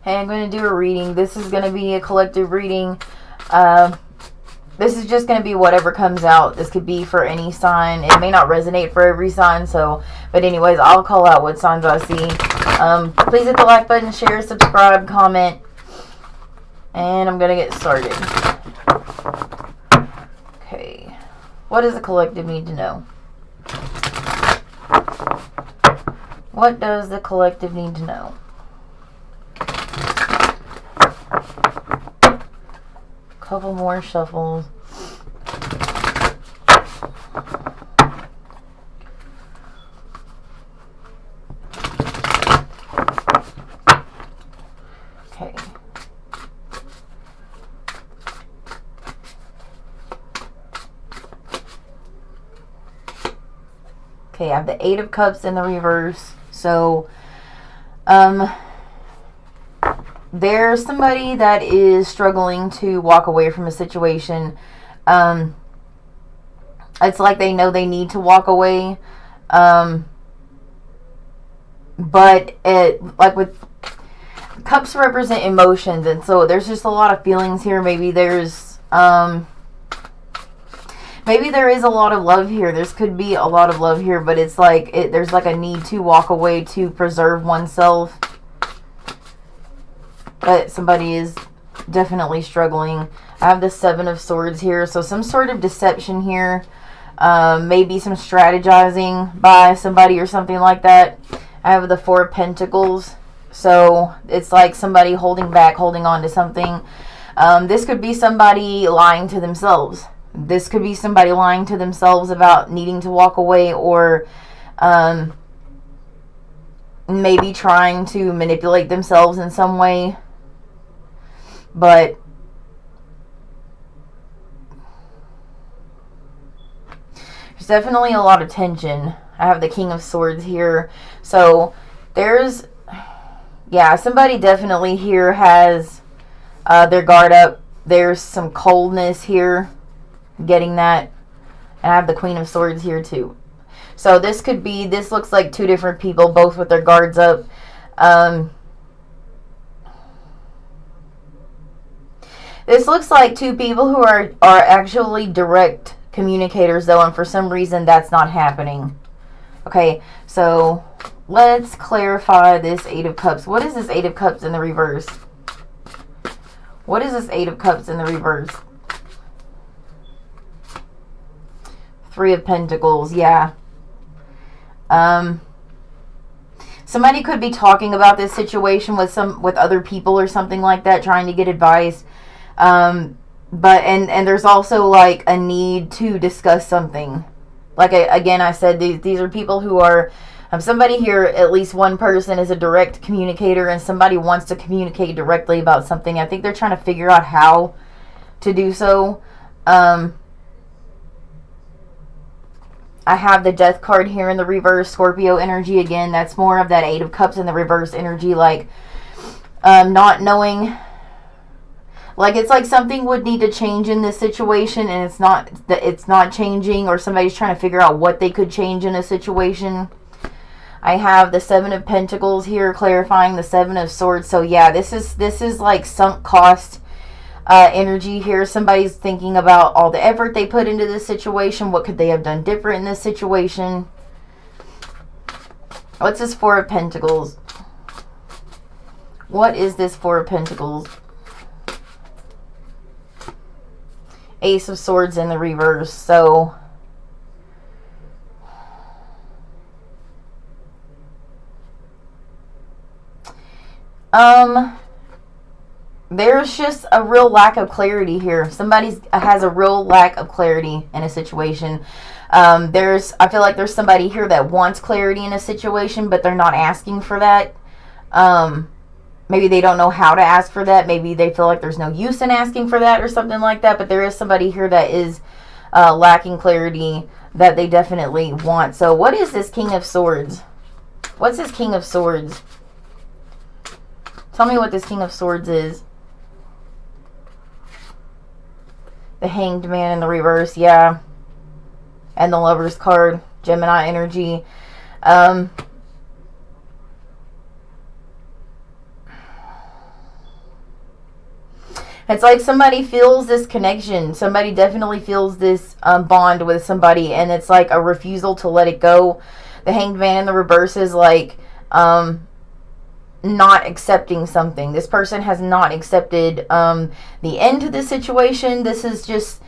Hey, I'm going to do a reading. This is going to be a collective reading. This is just going to be whatever comes out. This could be for any sign. It may not resonate for every sign. But anyways, I'll call out what signs I see. Please hit the like button, share, subscribe, comment. And I'm going to get started. Okay. What does the collective need to know? What does the collective need to know? Couple more shuffles. Okay. Okay, I have the Eight of Cups in the reverse. So, there's somebody that is struggling to walk away from a situation. It's like they know they need to walk away. But like with cups represent emotions, and so there's just a lot of feelings here. Maybe there is a lot of love here. There could be a lot of love here, but it's like there's like a need to walk away to preserve oneself. But somebody is definitely struggling. I have the Seven of Swords here. So some sort of deception here. Maybe some strategizing by somebody or something like that. I have the Four of Pentacles. So it's like somebody holding back, holding on to something. This could be somebody lying to themselves. This could be somebody lying to themselves about needing to walk away, or maybe trying to manipulate themselves in some way. But there's definitely a lot of tension. I have the King of Swords here. So there's, yeah, somebody definitely here has their guard up. There's some coldness here. Getting that. And I have the Queen of Swords here too. So this looks like two different people, both with their guards up. This looks like two people who are actually direct communicators, though, and for some reason that's not happening. Okay, so let's clarify this Eight of Cups. What is this Eight of Cups in the reverse? What is this Eight of Cups in the reverse? Three of Pentacles, yeah. Somebody could be talking about this situation with other people or something like that, trying to get advice. But there's also like a need to discuss something. Like again, I said these are people who are somebody here. At least one person is a direct communicator, and somebody wants to communicate directly about something. I think they're trying to figure out how to do so. I have the Death card here in the reverse. Scorpio energy again. That's more of that Eight of Cups in the reverse energy, like not knowing. Like it's like something would need to change in this situation, and it's not changing, or somebody's trying to figure out what they could change in a situation. I have the Seven of Pentacles here, clarifying the Seven of Swords. So yeah, this is like sunk cost energy here. Somebody's thinking about all the effort they put into this situation. What could they have done different in this situation? What's this Four of Pentacles? What is this Four of Pentacles? Ace of Swords in the reverse. So there's just a real lack of clarity here. Somebody has a real lack of clarity in a situation. I feel like there's somebody here that wants clarity in a situation, but they're not asking for that. Maybe they don't know how to ask for that. Maybe they feel like there's no use in asking for that or something like that. But there is somebody here that is lacking clarity that they definitely want. So what is this King of Swords? What's this King of Swords? Tell me what this King of Swords is. The Hanged Man in the reverse, yeah. And the Lover's card, Gemini energy. It's like somebody feels this connection. Somebody definitely feels this bond with somebody, and it's like a refusal to let it go. The Hanged Man in the reverse is like not accepting something. This person has not accepted the end to this situation. This is just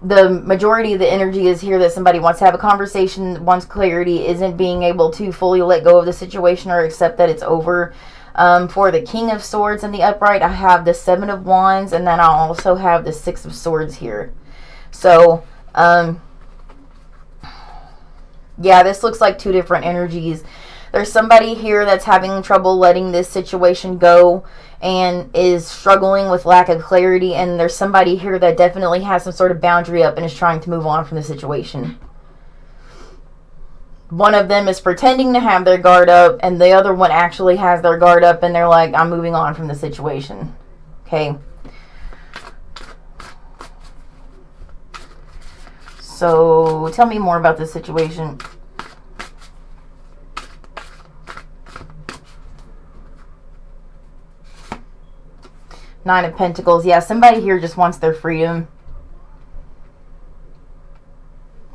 the majority of the energy is here that somebody wants to have a conversation, wants clarity, isn't being able to fully let go of the situation or accept that it's over. For the King of Swords in the upright, I have the Seven of Wands, and then I also have the Six of Swords here. So, yeah, this looks like two different energies. There's somebody here that's having trouble letting this situation go and is struggling with lack of clarity, and there's somebody here that definitely has some sort of boundary up and is trying to move on from the situation. One of them is pretending to have their guard up, and the other one actually has their guard up, and they're like, I'm moving on from the situation. Okay. So, tell me more about this situation. Nine of Pentacles. Yeah, somebody here just wants their freedom.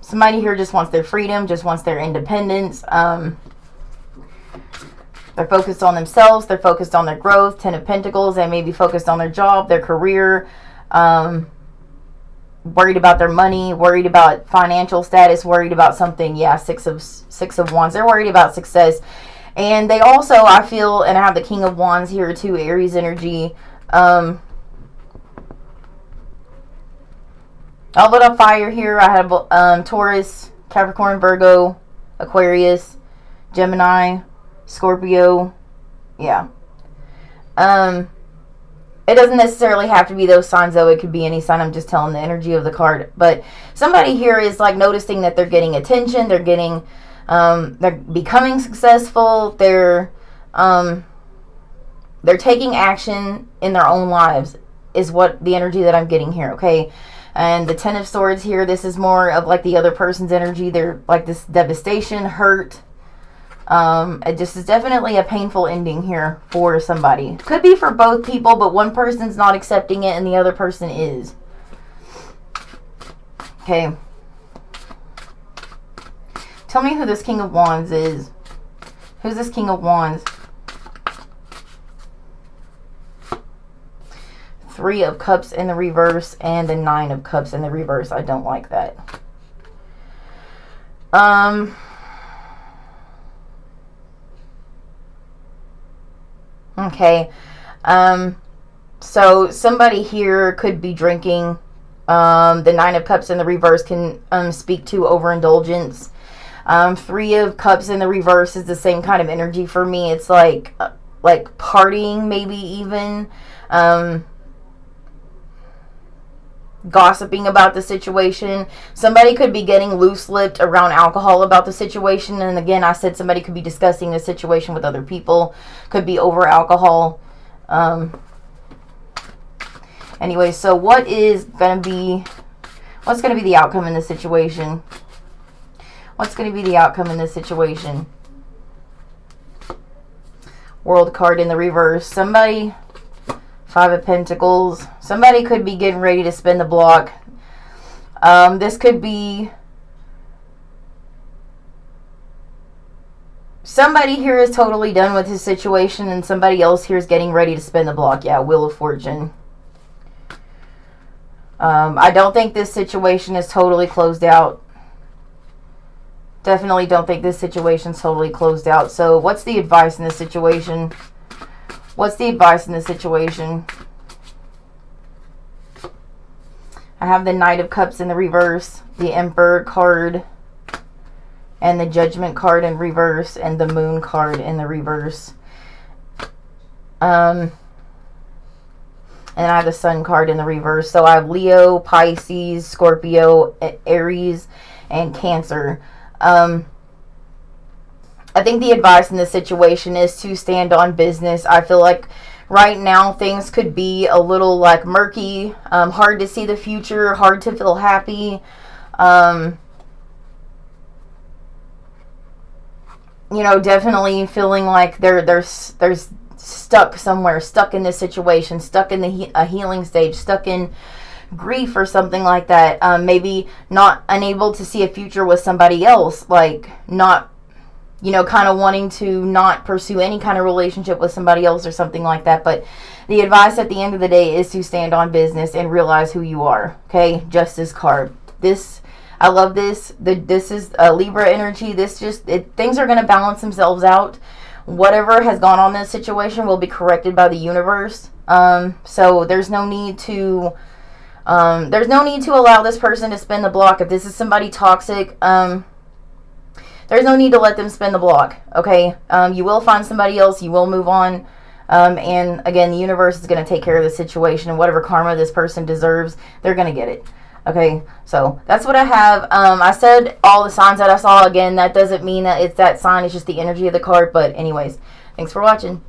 Somebody here just wants their freedom, just wants their independence. They're focused on themselves. They're focused on their growth. Ten of Pentacles. They may be focused on their job, their career. Worried about their money. Worried about financial status. Worried about something. Yeah, Six of Wands. They're worried about success. And they also, I feel, and I have the King of Wands here too, Aries energy. A little fire here. I have Taurus, Capricorn, Virgo, Aquarius, Gemini, Scorpio. Yeah. It doesn't necessarily have to be those signs, though. It could be any sign. I'm just telling the energy of the card. But somebody here is like noticing that they're getting attention. They're getting, they're becoming successful. They're taking action in their own lives is what the energy that I'm getting here, okay? And the Ten of Swords here, this is more of like the other person's energy. They're like this devastation, hurt. It just is definitely a painful ending here for somebody. Could be for both people, but one person's not accepting it and the other person is. Okay. Tell me who this King of Wands is. Who's this King of Wands? Three of Cups in the reverse and the Nine of Cups in the reverse. I don't like that. Okay. So somebody here could be drinking. The Nine of Cups in the reverse can speak to overindulgence. Three of Cups in the reverse is the same kind of energy for me. It's like partying, maybe even. Gossiping about the situation. Somebody could be getting loose-lipped around alcohol about the situation. And again, I said somebody could be discussing the situation with other people. Could be over alcohol. Anyway, so what's going to be the outcome in this situation? What's going to be the outcome in this situation? World card in the reverse. Somebody... Five of Pentacles. Somebody could be getting ready to spin the block. This could be... Somebody here is totally done with his situation and somebody else here is getting ready to spin the block. Yeah, Wheel of Fortune. I don't think this situation is totally closed out. Definitely don't think this situation is totally closed out. So what's the advice in this situation? What's the advice in this situation? I have the Knight of Cups in the reverse, the Emperor card, and the Judgment card in reverse, and the Moon card in the reverse. And I have the Sun card in the reverse. So I have Leo, Pisces, Scorpio, Aries, and Cancer. I think the advice in this situation is to stand on business. I feel like right now things could be a little like murky, hard to see the future, hard to feel happy. You know, definitely feeling like there's stuck somewhere, stuck in this situation, stuck in a healing stage, stuck in grief or something like that. Maybe not unable to see a future with somebody else, like not, you know, kind of wanting to not pursue any kind of relationship with somebody else or something like that. But the advice at the end of the day is to stand on business and realize who you are. Okay, Justice card. This, I love this. This is a Libra energy. This just, things are going to balance themselves out. Whatever has gone on in this situation will be corrected by the universe. So there's no need to allow this person to spin the block. If this is somebody toxic, there's no need to let them spin the block. Okay, you will find somebody else. You will move on. And again, the universe is going to take care of the situation, and whatever karma this person deserves, they're going to get it. Okay, so that's what I have. I said all the signs that I saw. Again, that doesn't mean that it's that sign. It's just the energy of the card. But anyways, thanks for watching.